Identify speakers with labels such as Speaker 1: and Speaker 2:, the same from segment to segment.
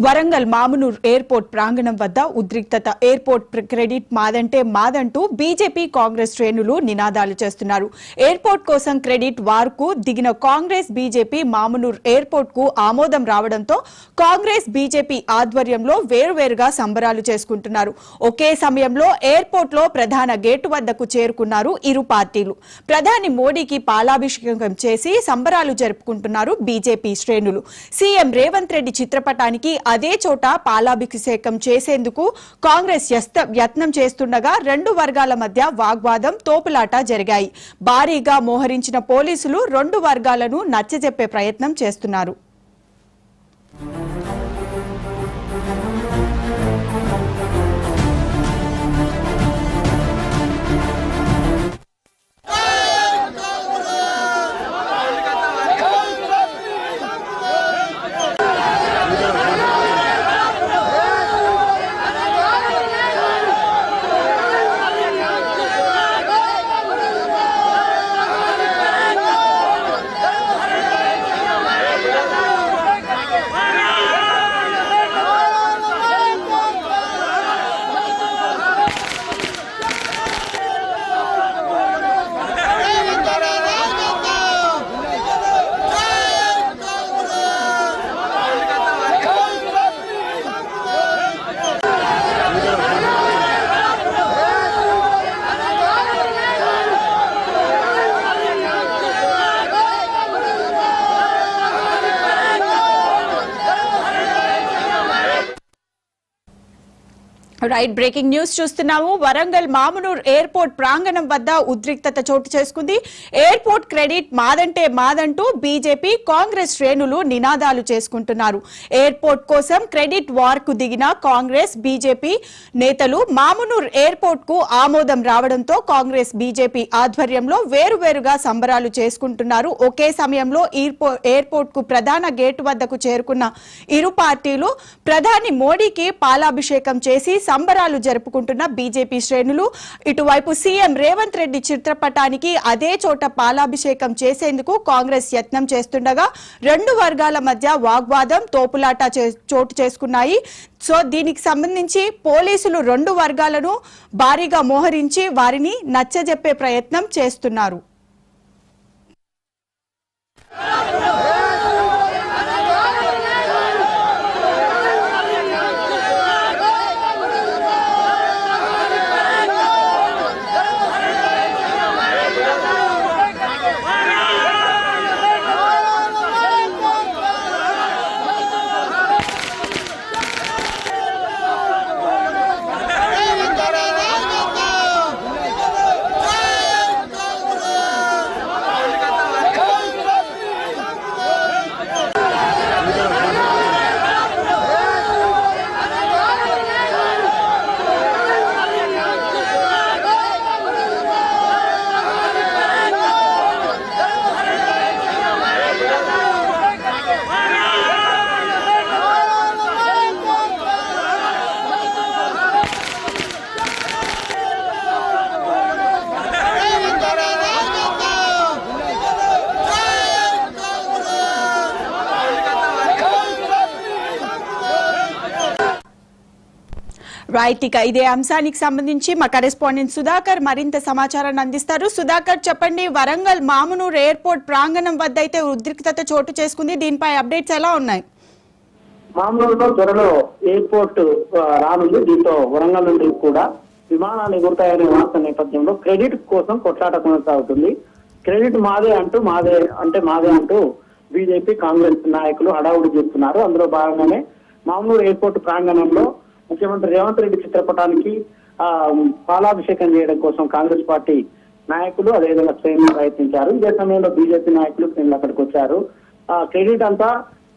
Speaker 1: Warangal Mamnoor airport ప్రాంగణం వద్ద ఉద్రిక్తత. ఎయిర్పోర్ట్ క్రెడిట్ మాదంటే మాదంటూ బీజేపీ కాంగ్రెస్ శ్రేణులు నినాదాలు చేస్తున్నారు. ఎయిర్పోర్ట్ కోసం క్రెడిట్ వార్కు దిగిన కాంగ్రెస్ బీజేపీ మామునూర్ ఎయిర్పోర్ట్ కు ఆమోదం రావడంతో కాంగ్రెస్ బీజేపీ ఆధ్వర్యంలో వేరువేరుగా సంబరాలు చేసుకుంటున్నారు. ఒకే సమయంలో ఎయిర్పోర్ట్ లో ప్రధాన గేటు వద్దకు చేరుకున్నారు ఇరు పార్టీలు. ప్రధాని మోడీకి పాలాభిషేకం చేసి సంబరాలు జరుపుకుంటున్నారు బీజేపీ శ్రేణులు. సీఎం రేవంత్ రెడ్డి చిత్రపటానికి అదే చోట పాలాభిషేకం చేసేందుకు కాంగ్రెస్ యత్నం చేస్తుండగా రెండు వర్గాల మధ్య వాగ్వాదం, తోపులాట జరిగాయి. భారీగా మోహరించిన పోలీసులు రెండు వర్గాలను నచ్చజెప్పే ప్రయత్నం చేస్తున్నారు. రైట్, బ్రేకింగ్ న్యూస్ చూస్తున్నాము. వరంగల్ మామునూర్ ఎయిర్పోర్ట్ ప్రాంగణం వద్ద ఉద్రిక్తత చోటు చేసుకుంది. ఎయిర్పోర్ట్ క్రెడిట్ మాదంటే మాదంటూ బీజేపీ కాంగ్రెస్ శ్రేణులు నినాదాలు చేసుకుంటున్నారు. ఎయిర్పోర్ట్ కోసం క్రెడిట్ వార్ కు దిగిన కాంగ్రెస్ బీజేపీ నేతలు మామునూర్ ఎయిర్పోర్ట్ కు ఆమోదం రావడంతో కాంగ్రెస్ బీజేపీ ఆధ్వర్యంలో వేరువేరుగా సంబరాలు చేసుకుంటున్నారు. ఒకే సమయంలో ఎయిర్పోర్ట్ కు ప్రధాన గేటు వద్దకు చేరుకున్న ఇరు పార్టీలు ప్రధాని మోడీకి పాలాభిషేకం చేసి సంబరాలు జరుపుకుంటున్న బీజేపీ శ్రేణులు. ఇటువైపు సీఎం రేవంత్ రెడ్డి చిత్రపటానికి అదే చోట పాలాభిషేకం చేసేందుకు కాంగ్రెస్ యత్నం చేస్తుండగా రెండు వర్గాల మధ్య వాగ్వాదం, తోపులాట చోటు చేసుకున్నాయి. సో దీనికి సంబంధించి పోలీసులు రెండు వర్గాలను భారీగా మోహరించి వారిని నచ్చజెప్పే ప్రయత్నం చేస్తున్నారు. రైట్, ఇక ఇదే అంశానికి సంబంధించి మా కరెస్పాండెంట్ సుధాకర్ మరింత సమాచారాన్ని అందిస్తారు. సుధాకర్, చెప్పండి, వరంగల్ మామునూర్ ఎయిర్పోర్ట్ ప్రాంగణం వద్ద అయితే ఉద్రిక్తత చోటు చేసుకుంది. దీనిపై అప్డేట్స్ ఎలా ఉన్నాయి?
Speaker 2: మామునూరులో త్వరలో ఎయిర్పోర్ట్ రానుంది. దీంతో వరంగల్ నుండి కూడా విమానాలు ఎగురుతాయనే వార్త నేపథ్యంలో క్రెడిట్ కోసం కొట్లాట కొనసాగుతుంది. క్రెడిట్ మాదే అంటూ బీజేపీ కాంగ్రెస్ నాయకులు హడావుడి చేస్తున్నారు. అందులో భాగంగానే మామునూరు ఎయిర్పోర్ట్ ప్రాంగణంలో ముఖ్యమంత్రి రేవంత్ రెడ్డి చిత్రపటానికి పాలాభిషేకం చేయడం కోసం కాంగ్రెస్ పార్టీ నాయకులు అదేవిధంగా శ్రేణులు ప్రయత్నించారు. ఇదే సమయంలో బీజేపీ నాయకులు శ్రేణులు అక్కడికి వచ్చారు. క్రెడిట్ అంతా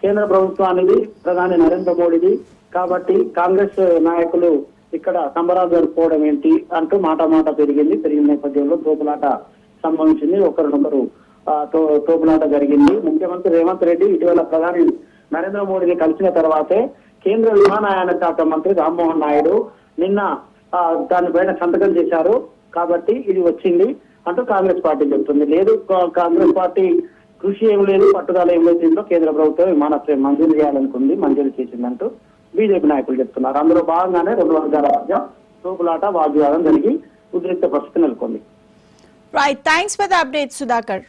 Speaker 2: కేంద్ర ప్రభుత్వానికి, ప్రధాని నరేంద్ర మోడీది కాబట్టి కాంగ్రెస్ నాయకులు ఇక్కడ సంబరాలు జరుపుకోవడం ఏంటి అంటూ మాట పెరిగిన నేపథ్యంలో తోపులాట సంభవించింది. ఒకరినొకరు తోపులాట జరిగింది. ముఖ్యమంత్రి రేవంత్ రెడ్డి ఇటీవల ప్రధాని నరేంద్ర మోడీని కలిసిన తర్వాతే కేంద్ర విమానయాన శాఖ మంత్రి రామ్మోహన్ నాయుడు నిన్న దానిపైన సంతకం చేశారు. కాబట్టి ఇది వచ్చింది అంటూ కాంగ్రెస్ పార్టీ చెప్తుంది. లేదు, కాంగ్రెస్ పార్టీ కృషి ఏం లేదు, పట్టుదల ఏం లేదు, దీంట్లో కేంద్ర ప్రభుత్వం విమానాశ్రయం మంజూరు చేయాలనుకుంది, మంజూరు చేసిందంటూ బీజేపీ నాయకులు చెప్తున్నారు. అందులో భాగంగానే రెండు వర్గాల మధ్య తోపులాట వాగ్వివాదం జరిగి ఉద్రిక్త పరిస్థితి నెలకొంది.
Speaker 1: Right, thanks for the update Sudhakar.